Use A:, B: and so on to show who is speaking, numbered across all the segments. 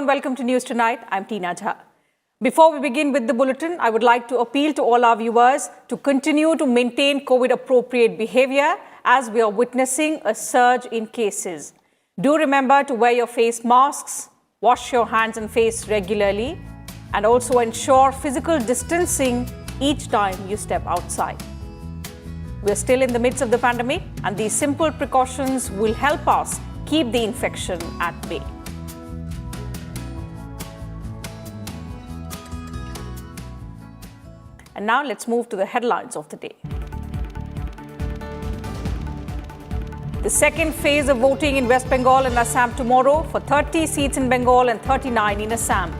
A: and welcome to News Tonight. I'm Tina Jha. Before we begin with the bulletin, I would like to appeal to all our viewers to continue to maintain COVID-appropriate behavior as we are witnessing a surge in cases. Do remember to wear your face masks, wash your hands and face regularly, and also ensure physical distancing each time you step outside. We're still in the midst of the pandemic, and these simple precautions will help us keep the infection at bay. And now let's move to the headlines of the day. The second phase of voting in West Bengal and Assam tomorrow for 30 seats in Bengal and 39 in Assam.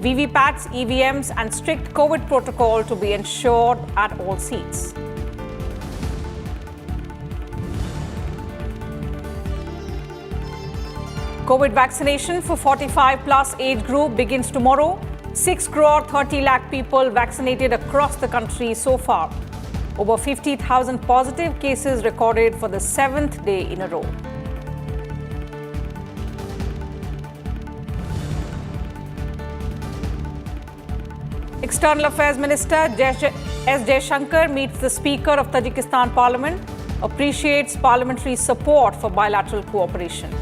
A: VVPATs, EVMs and strict COVID protocol to be ensured at all seats. COVID vaccination for 45 plus age group begins tomorrow. 6 crore 30 lakh people vaccinated across the country so far. Over 50,000 positive cases recorded for the 7th day in a row. External Affairs Minister S. Jaishankar meets the Speaker of Tajikistan Parliament, appreciates parliamentary support for bilateral cooperation.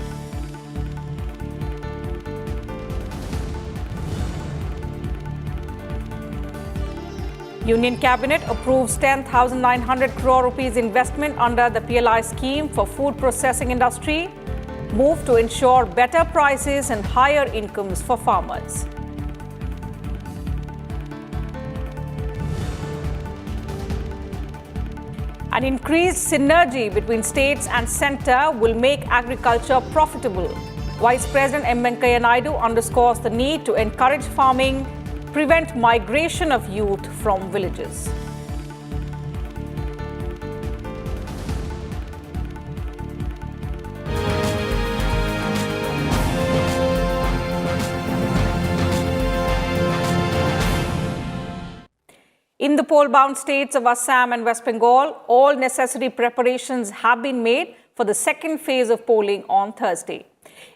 A: Union Cabinet approves 10,900 crore rupees investment under the PLI scheme for food processing industry, move to ensure better prices and higher incomes for farmers. An increased synergy between states and centre will make agriculture profitable. Vice President M. Venkaiah Naidu underscores the need to encourage farming, prevent migration of youth from villages. In the poll-bound states of Assam and West Bengal, all necessary preparations have been made for the second phase of polling on Thursday.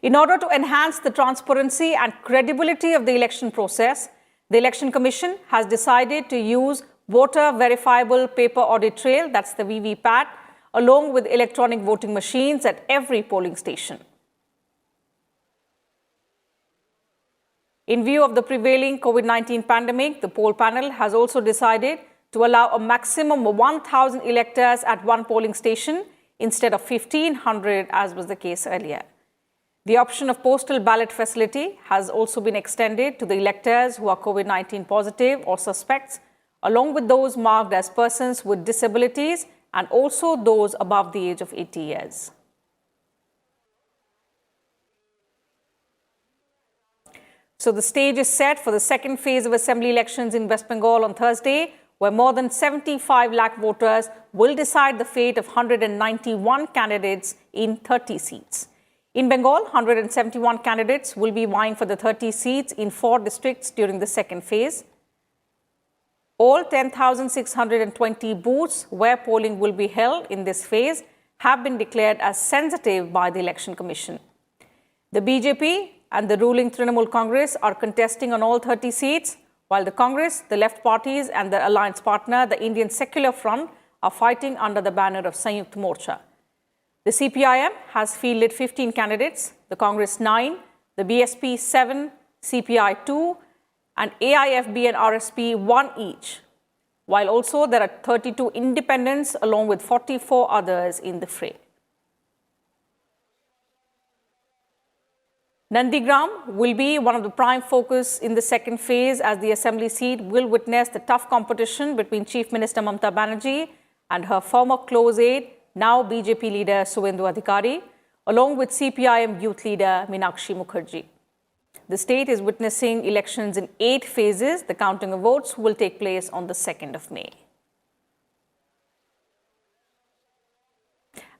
A: In order to enhance the transparency and credibility of the election process, the Election Commission has decided to use voter verifiable paper audit trail, that's the VVPAT, along with electronic voting machines at every polling station. In view of the prevailing COVID-19 pandemic, the poll panel has also decided to allow a maximum of 1,000 electors at one polling station instead of 1,500 as was the case earlier. The option of postal ballot facility has also been extended to the electors who are COVID-19 positive or suspects, along with those marked as persons with disabilities and also those above the age of 80 years. So the stage is set for the second phase of assembly elections in West Bengal on Thursday, where more than 75 lakh voters will decide the fate of 191 candidates in 30 seats. In Bengal, 171 candidates will be vying for the 30 seats in 4 districts during the second phase. All 10,620 booths where polling will be held in this phase have been declared as sensitive by the Election Commission. The BJP and the ruling Trinamool Congress are contesting on all 30 seats, while the Congress, the left parties and their alliance partner, the Indian Secular Front, are fighting under the banner of Sanyukt Morcha. The CPIM has fielded 15 candidates, the Congress 9, the BSP 7, CPI 2, and AIFB and RSP 1 each, while also there are 32 independents along with 44 others in the fray. Nandigram will be one of the prime focus in the second phase, as the assembly seat will witness the tough competition between Chief Minister Mamata Banerjee and her former close aide, now BJP leader Suvendu Adhikari, along with CPIM youth leader Meenakshi Mukherjee. The state is witnessing elections in 8 phases. The counting of votes will take place on the 2nd of May.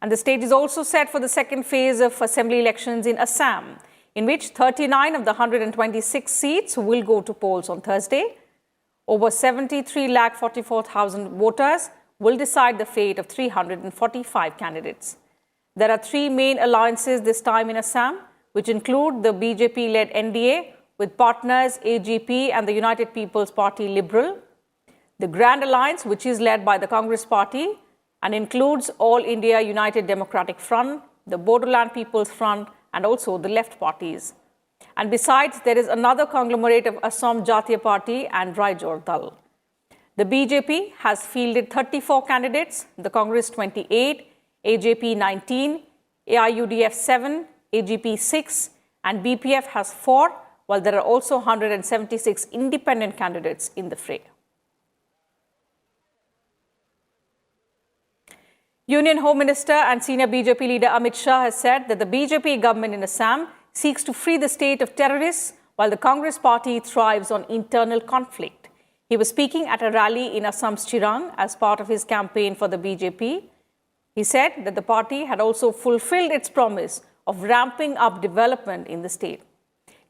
A: And the stage is also set for the second phase of assembly elections in Assam, in which 39 of the 126 seats will go to polls on Thursday. Over 73,44,000 voters will decide the fate of 345 candidates. There are 3 main alliances this time in Assam, which include the BJP-led NDA, with partners AGP and the United People's Party Liberal. The Grand Alliance, which is led by the Congress Party and includes All India United Democratic Front, the Bodoland People's Front, and also the left parties. And besides, there is another conglomerate of Assam Jatiya Party and Raijor Dal. The BJP has fielded 34 candidates, the Congress 28, AJP 19, AIUDF 7, AGP 6, and BPF has 4, while there are also 176 independent candidates in the fray. Union Home Minister and senior BJP leader Amit Shah has said that the BJP government in Assam seeks to free the state of terrorists, while the Congress party thrives on internal conflict. He was speaking at a rally in Assam's Chirang as part of his campaign for the BJP. He said that the party had also fulfilled its promise of ramping up development in the state.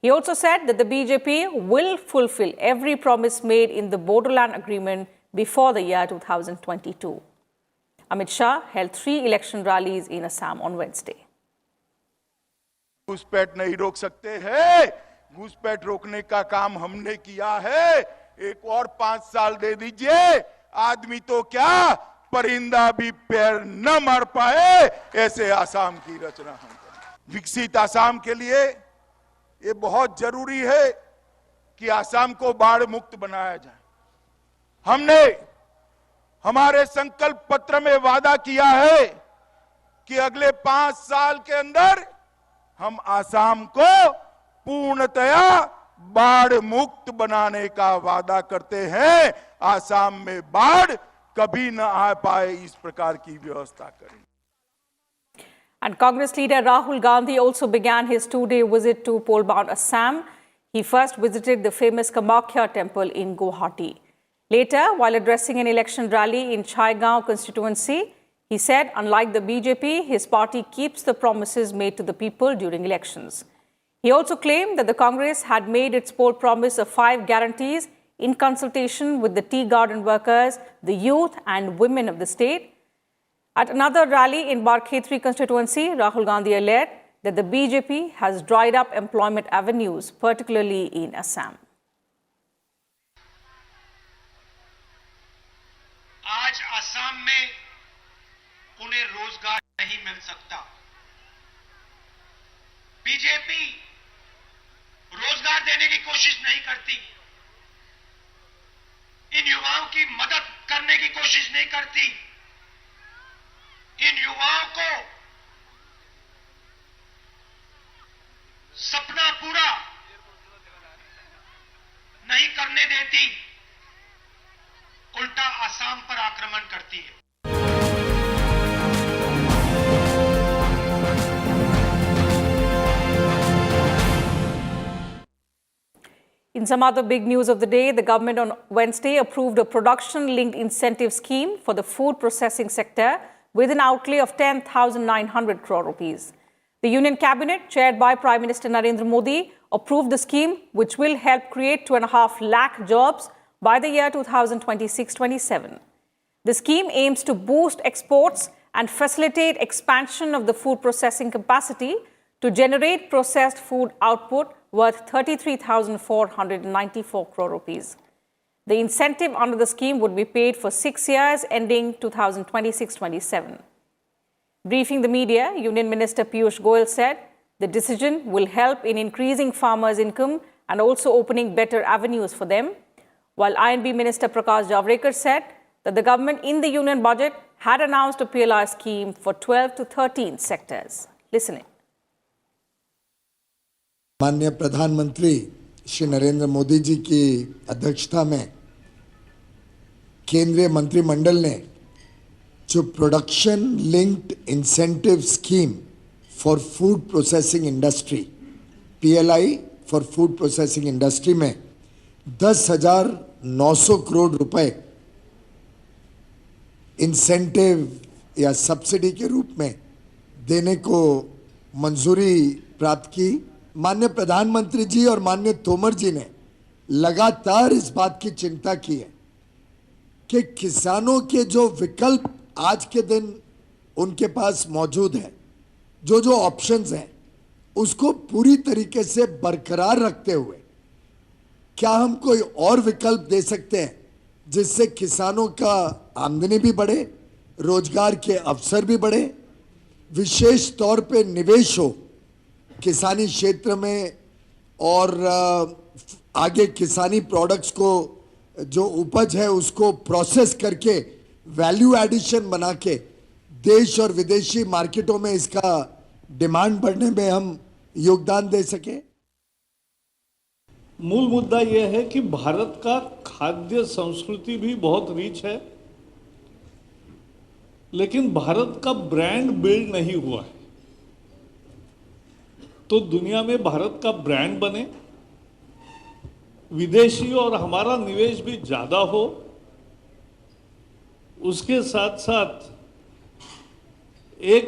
A: He also said that the BJP will fulfill every promise made in the Bodoland Agreement before the year 2022. Amit Shah held 3 election rallies in Assam on Wednesday.
B: घुसपैठ नहीं रोक सकते हैं, घुसपैठ रोकने का काम हमने किया है, एक और 5 साल दे दीजिए, आदमी तो क्या परिंदा भी पैर न मार पाए, ऐसे आसाम की रचना हम करें। विकसित आसाम के लिए ये बहुत जरूरी है कि आसाम को बाढ़ मुक्त बनाया जाए। हमने हमारे संकल्प पत्र में वादा किया है कि अगले 5 साल के अंदर हम आसाम को पूर्णतया बाढ़ मुक्त बनाने का वादा करते हैं। आसाम में बाढ़ कभी न आ पाए, इस प्रकार की व्यवस्था करें।
A: And Congress leader Rahul Gandhi also began his 2-day visit to pole-bound Assam. He first visited the famous Kamakhya temple in Guwahati. Later, while addressing an election rally in Chaigaon constituency, he said, unlike the BJP, his party keeps the promises made to the people during elections. He also claimed that the Congress had made its poll promise of 5 guarantees in consultation with the tea garden workers, the youth and women of the state. At another rally in Barkhetri constituency, Rahul Gandhi alleged that the BJP has dried up employment avenues, particularly in Assam.
C: आज असम में उन्हें रोजगार नहीं मिल सकता। BJP रोजगार देने की कोशिश नहीं करती, इन युवाओं की मदद करने की कोशिश नहीं करती, इन युवाओं को सपना पूरा नहीं करने देती, उल्टा असम पर आक्रमण करती है।
A: In some other big news of the day, the government on Wednesday approved a production-linked incentive scheme for the food processing sector with an outlay of 10,900 crore rupees. The Union Cabinet, chaired by Prime Minister Narendra Modi, approved the scheme, which will help create 2.5 lakh jobs by the year 2026-27. The scheme aims to boost exports and facilitate expansion of the food processing capacity to generate processed food output worth 33,494 crore rupees. The incentive under the scheme would be paid for 6 years ending 2026-27. Briefing the media, Union Minister Piyush Goyal said the decision will help in increasing farmers' income and also opening better avenues for them, while I&B Minister Prakash Javadekar said that the government in the union budget had announced a PLI scheme for 12 to 13 sectors. Listen in.
D: माननीय प्रधानमंत्री श्री नरेंद्र मोदी जी की अध्यक्षता में केंद्रीय मंत्रिमंडल ने जो production linked incentive scheme for food processing industry PLI for food processing industry में 10,900 करोड़ रुपए इंसेंटिव या सब्सिडी के रूप में देने को मंजूरी प्राप्त की। माननीय प्रधानमंत्री जी और माननीय तोमर जी ने लगातार इस बात की चिंता की है कि किसानों के जो विकल्प आज के दिन उनके पास मौजूद है, जो ऑप्शंस हैं, उसको पूरी तरीके से बरकरार रखते हुए क्या हम कोई और विकल्प दे सकते हैं जिससे किसानों का आमदनी भी बढ़े, रोजगार के अवसर भी बढ़े, विशेष तौर पे निवेश हो किसानी क्षेत्र में और आगे किसानी प्रोडक्ट्स को जो उपज है उसको प्रोसेस करके वैल्यू एडिशन बना के देश और विदेशी मार्केटों में इसका डिमांड बढ़ने में हम योगदान दे सके।
E: मूल मुद्दा यह है कि भारत का खाद्य संस्कृति भी बहुत रिच है, लेकिन भारत का ब्रांड बिल्ड नहीं हुआ है। तो दुनिया में भारत का ब्रांड बने, विदेशी और हमारा निवेश भी ज्यादा हो, उसके साथ साथ एक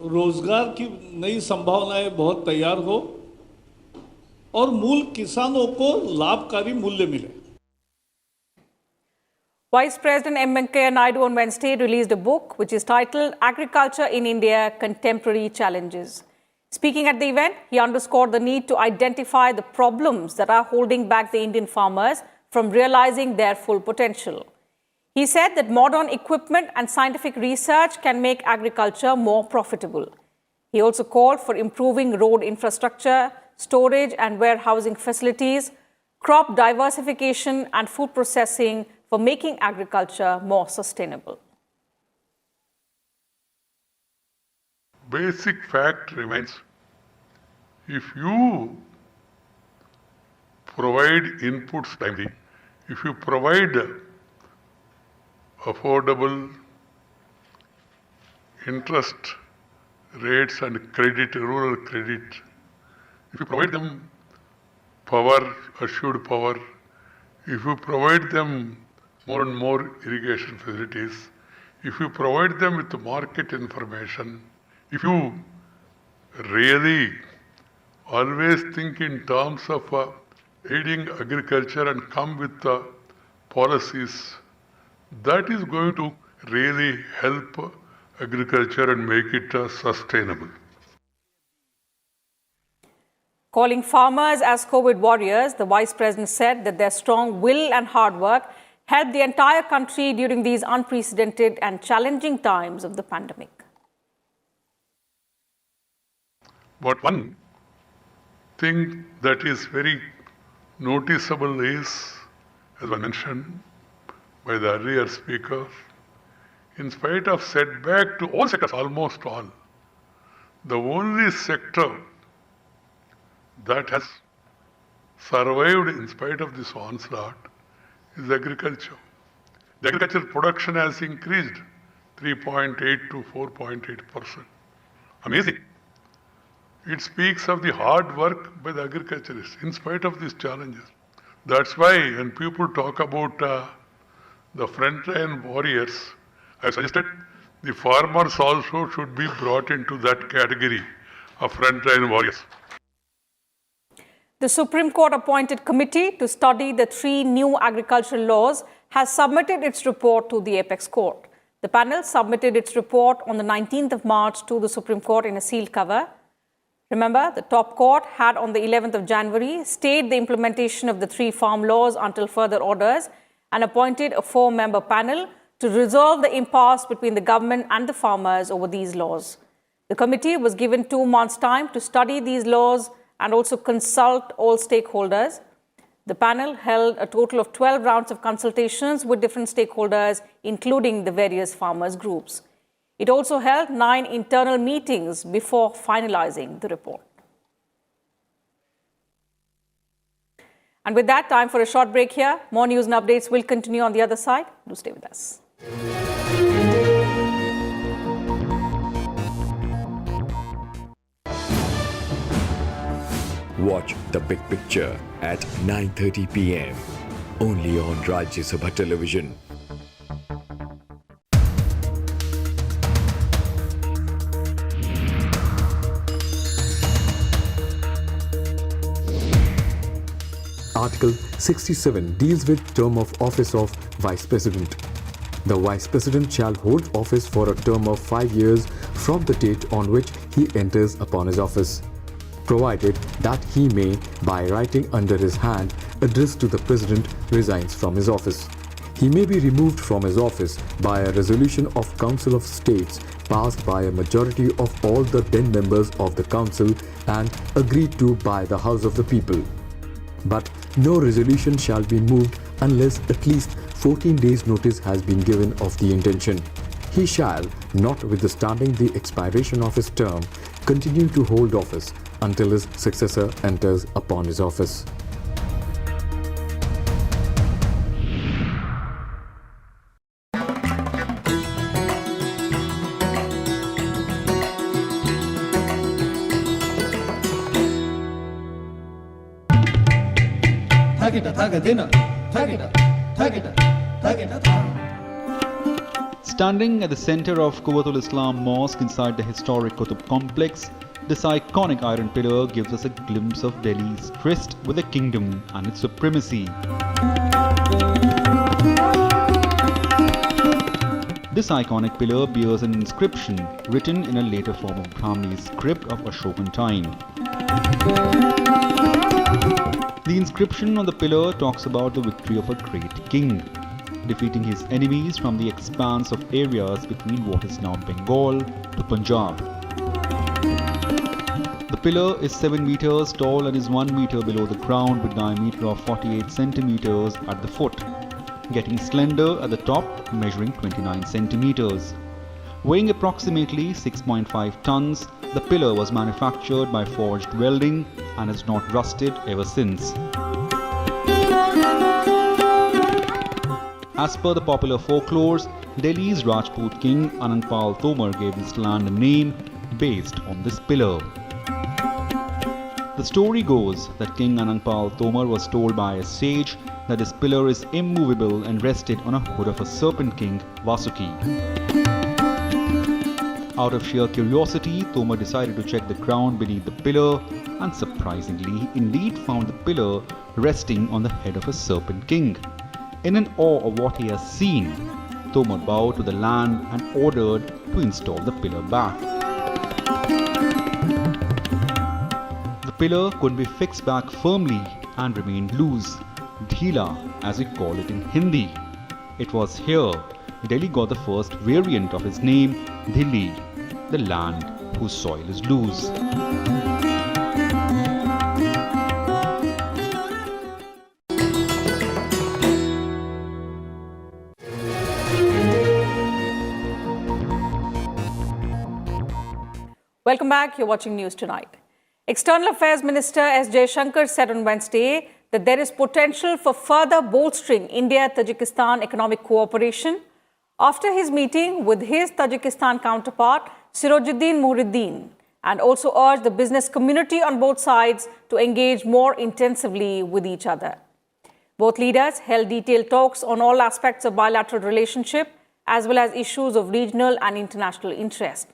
E: रोजगार की नई संभावनाएं बहुत तैयार हो और मूल किसानों को लाभकारी मूल्य मिले।
A: Vice President M. Venkaiah Naidu on Wednesday released a book which is titled Agriculture in India, Contemporary Challenges. Speaking at the event, he underscored the need to identify the problems that are holding back the Indian farmers from realizing their full potential. He said that modern equipment and scientific research can make agriculture more profitable. He also called for improving road infrastructure, storage and warehousing facilities, crop diversification and food processing for making agriculture more sustainable.
F: Basic fact remains, if you provide inputs timely, if you provide affordable interest rates and credit, rural credit, if you provide them power, assured power, if you provide them more and more irrigation facilities, if you provide them with market information, if you really always think in terms of aiding agriculture and come with policies, that is going to really help agriculture and make it sustainable.
A: Calling farmers as COVID warriors, the Vice President said that their strong will and hard work helped the entire country during these unprecedented and challenging times of the pandemic.
F: But one thing that is very noticeable is, as I mentioned by the earlier speaker, in spite of setback to all sectors, almost all, the only sector that has survived in spite of this onslaught is agriculture. The agricultural production has increased 3.8 to 4.8%. Amazing. It speaks of the hard work by the agriculturists in spite of these challenges. That's why when people talk about the frontline warriors, I suggested the farmers also should be brought into that category of frontline warriors.
A: The Supreme Court appointed committee to study the 3 new agricultural laws has submitted its report to the Apex Court. The panel submitted its report on the 19th of March to the Supreme Court in a sealed cover. Remember, the top court had on the 11th of January stayed the implementation of the 3 farm laws until further orders and appointed a 4-member panel to resolve the impasse between the government and the farmers over these laws. The committee was given 2 months' time to study these laws and also consult all stakeholders. The panel held a total of 12 rounds of consultations with different stakeholders, including the various farmers' groups. It also held 9 internal meetings before finalizing the report. And with that, time for a short break here. More news and updates will continue on the other side. Do stay with us.
G: Watch The Big Picture at 9:30 p.m. only on Rajya Sabha television.
H: Article 67 deals with term of office of Vice President. The Vice President shall hold office for a term of 5 years from the date on which he enters upon his office, provided that he may, by writing under his hand addressed to the President resigns from his office. He may be removed from his office by a resolution of Council of States passed by a majority of all the 10 members of the Council and agreed to by the House of the People. But no resolution shall be moved unless at least 14 days notice has been given of the intention. He shall, notwithstanding the expiration of his term, continue to hold office until his successor enters upon his office.
I: Standing at the center of Quwwatul Islam Mosque inside the historic Qutub complex, this iconic iron pillar gives us a glimpse of Delhi's tryst with the kingdom and its supremacy. This iconic pillar bears an inscription written in a later form of Brahmi script of Ashokan time. The inscription on the pillar talks about the victory of a great king, defeating his enemies from the expanse of areas between what is now Bengal to Punjab. The pillar is 7 meters tall and is 1 meter below the ground with diameter of 48 centimeters at the foot, getting slender at the top, measuring 29 centimeters. Weighing approximately 6.5 tons, the pillar was manufactured by forged welding and has not rusted ever since. As per the popular folklores, Delhi's Rajput king Anangpal Tomar gave this land a name based on this pillar. The story goes that King Anangpal Tomar was told by a sage that this pillar is immovable and rested on a hood of a serpent king, Vasuki. Out of sheer curiosity, Tomar decided to check the ground beneath the pillar and surprisingly, he indeed found the pillar resting on the head of a serpent king. In an awe of what he has seen, Tomar bowed to the land and ordered to install the pillar back. The pillar could be fixed back firmly and remained loose, dhila as we call it in Hindi. It was here Delhi got the first variant of his name, Dhili, the land whose soil is loose.
A: Welcome back. You're watching News Tonight. External Affairs Minister S. Jaishankar said on Wednesday that there is potential for further bolstering India-Tajikistan economic cooperation after his meeting with his Tajikistan counterpart, Sirojuddin Muhriddin, and also urged the business community on both sides to engage more intensively with each other. Both leaders held detailed talks on all aspects of bilateral relationship as well as issues of regional and international interest.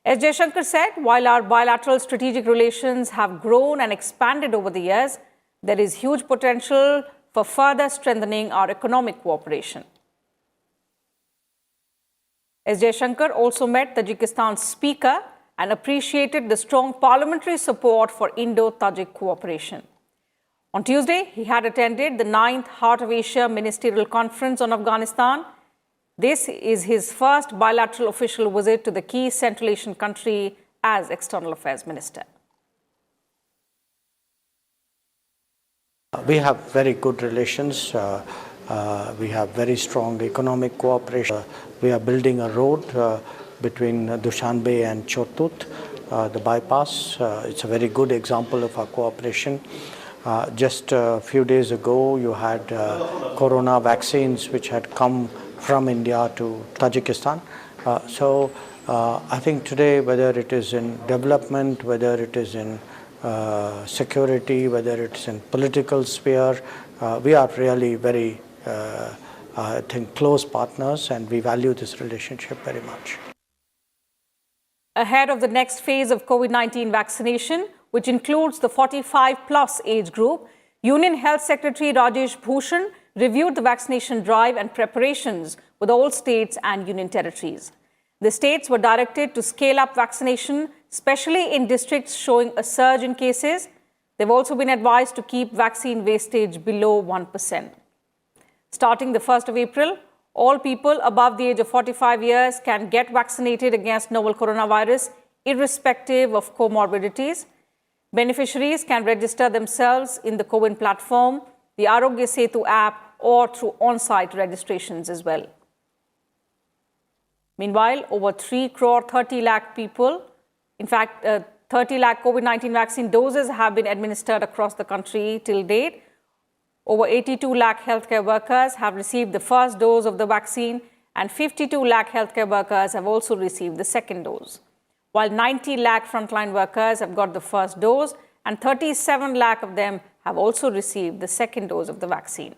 A: As Jaishankar said, while our bilateral strategic relations have grown and expanded over the years, there is huge potential for further strengthening our economic cooperation. S. Jaishankar also met Tajikistan's speaker and appreciated the strong parliamentary support for Indo-Tajik cooperation. On Tuesday, he had attended the 9th Heart of Asia Ministerial Conference on Afghanistan. This is his first bilateral official visit to the key Central Asian country as External Affairs Minister.
J: We have very good relations. We have very strong economic cooperation. We are building a road between Dushanbe and Chotut, the bypass. It's a very good example of our cooperation. Just a few days ago, you had corona vaccines which had come from India to Tajikistan. So I think today, whether it is in development, whether it is in security, whether it's in political sphere, we are really very I think close partners, and we value this relationship very much.
A: Ahead of the next phase of COVID-19 vaccination, which includes the 45+ age group, Union Health Secretary Rajesh Bhushan reviewed the vaccination drive and preparations with all states and union territories. The states were directed to scale up vaccination, especially in districts showing a surge in cases. They've also been advised to keep vaccine wastage below 1%. Starting the 1st of April, all people above the age of 45 years can get vaccinated against novel coronavirus, irrespective of comorbidities. Beneficiaries can register themselves in the CoWIN platform, the Arogya Setu app, or through on-site registrations as well. Meanwhile, over 3 crore 30 lakh people, in fact, 30 lakh COVID-19 vaccine doses have been administered across the country till date. Over 82 lakh healthcare workers have received the first dose of the vaccine, and 52 lakh healthcare workers have also received the second dose, while 90 lakh frontline workers have got the first dose, and 37 lakh of them have also received the second dose of the vaccine.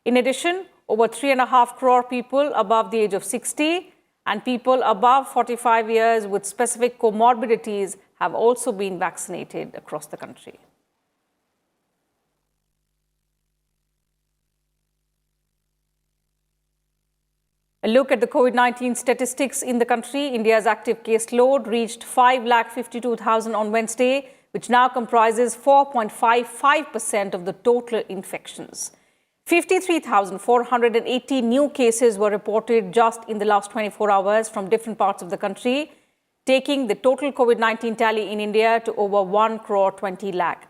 A: In addition, over 3.5 crore people above the age of 60 and people above 45 years with specific comorbidities have also been vaccinated across the country. A look at the COVID-19 statistics in the country. India's active case load reached 5,52,000 on Wednesday, which now comprises 4.55% of the total infections. 53,480 new cases were reported just in the last 24 hours from different parts of the country, taking the total COVID-19 tally in India to over 1 crore 20 lakh.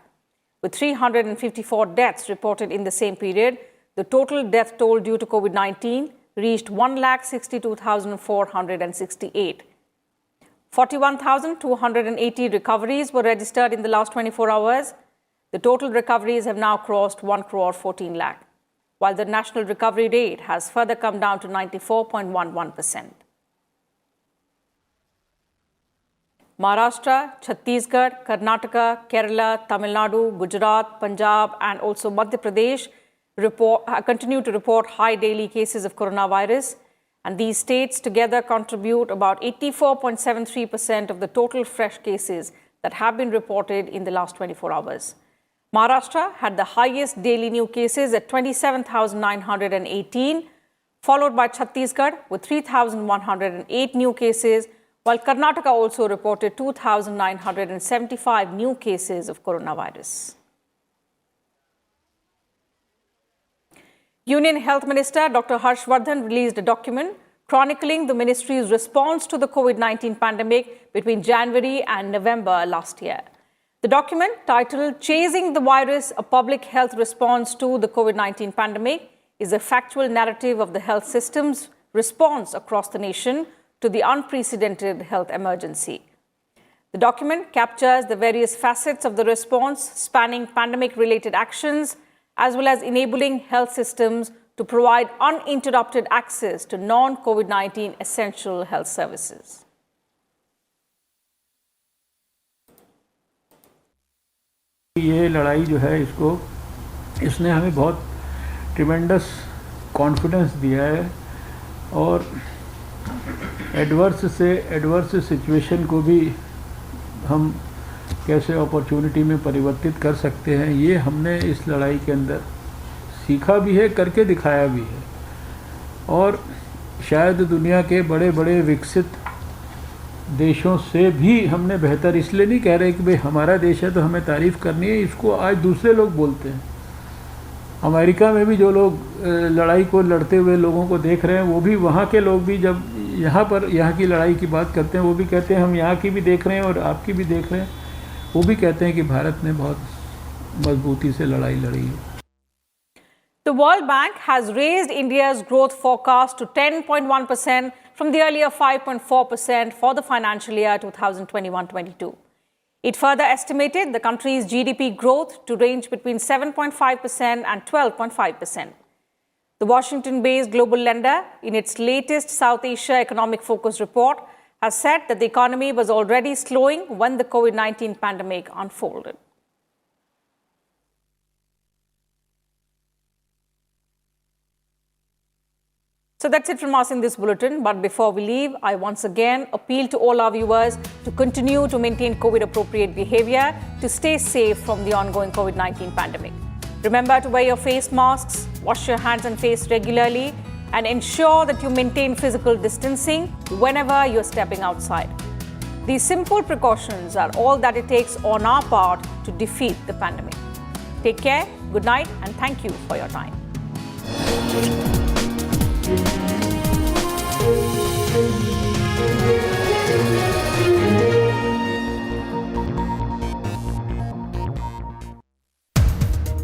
A: With 354 deaths reported in the same period, the total death toll due to COVID-19 reached 1,62,468. 41,280 recoveries were registered in the last 24 hours. The total recoveries have now crossed 1 crore 14 lakh, while the national recovery rate has further come down to 94.11%. Maharashtra, Chhattisgarh, Karnataka, Kerala, Tamil Nadu, Gujarat, Punjab, and also Madhya Pradesh continue to report high daily cases of coronavirus, and these states together contribute about 84.73% of the total fresh cases that have been reported in the last 24 hours. Maharashtra had the highest daily new cases at 27,918, followed by Chhattisgarh with 3,108 new cases, while Karnataka also reported 2,975 new cases of coronavirus. Union Health Minister Dr. Harshvardhan released a document chronicling the ministry's response to the COVID-19 pandemic between January and November last year. The document, titled Chasing the Virus, a Public Health Response to the COVID-19 Pandemic, is a factual narrative of the health system's response across the nation to the unprecedented health emergency. The document captures the various facets of the response, spanning pandemic-related actions, as well as enabling health systems to provide uninterrupted access to non-COVID-19 essential health services.
K: ये लड़ाई जो है इसने हमें बहुत tremendous confidence दिया है और एडवर्स सिचुएशन को भी हम कैसे अपॉर्चुनिटी में परिवर्तित कर सकते हैं, ये हमने इस लड़ाई के अंदर सीखा भी है, करके दिखाया भी है। और शायद दुनिया के बड़े बड़े विकसित देशों से भी हमने बेहतर, इसलिए नहीं कह रहे कि भाई हमारा देश है तो हमें तारीफ़ करनी है, इसको आज दूसरे लोग बोलते हैं। अमेरिका में भी जो लोग लड़ाई को लड़ते हुए लोगों को देख रहे हैं, वो भी वहाँ के लोग भी जब यहाँ की लड़ाई की बात करते हैं, वो भी कहते हैं हम यहाँ की भी देख रहे हैं और आपकी भी देख रहे हैं, वो भी कहते हैं कि भारत ने बहुत मजबूती से लड़ाई लड़ी है।
A: The World Bank has raised India's growth forecast to 10.1% from the earlier 5.4% for the financial year 2021-22. It further estimated the country's GDP growth to range between 7.5% and 12.5%. The Washington-based global lender, in its latest South Asia Economic Focus report, has said that the economy was already slowing when the COVID-19 pandemic unfolded. So that's it from us in this bulletin. But before we leave, I once again appeal to all our viewers to continue to maintain COVID-appropriate behavior to stay safe from the ongoing COVID-19 pandemic. Remember to wear your face masks, wash your hands and face regularly, and ensure that you maintain physical distancing whenever you're stepping outside. These simple precautions are all that it takes on our part to defeat the pandemic. Take care, good night, and thank you for your time.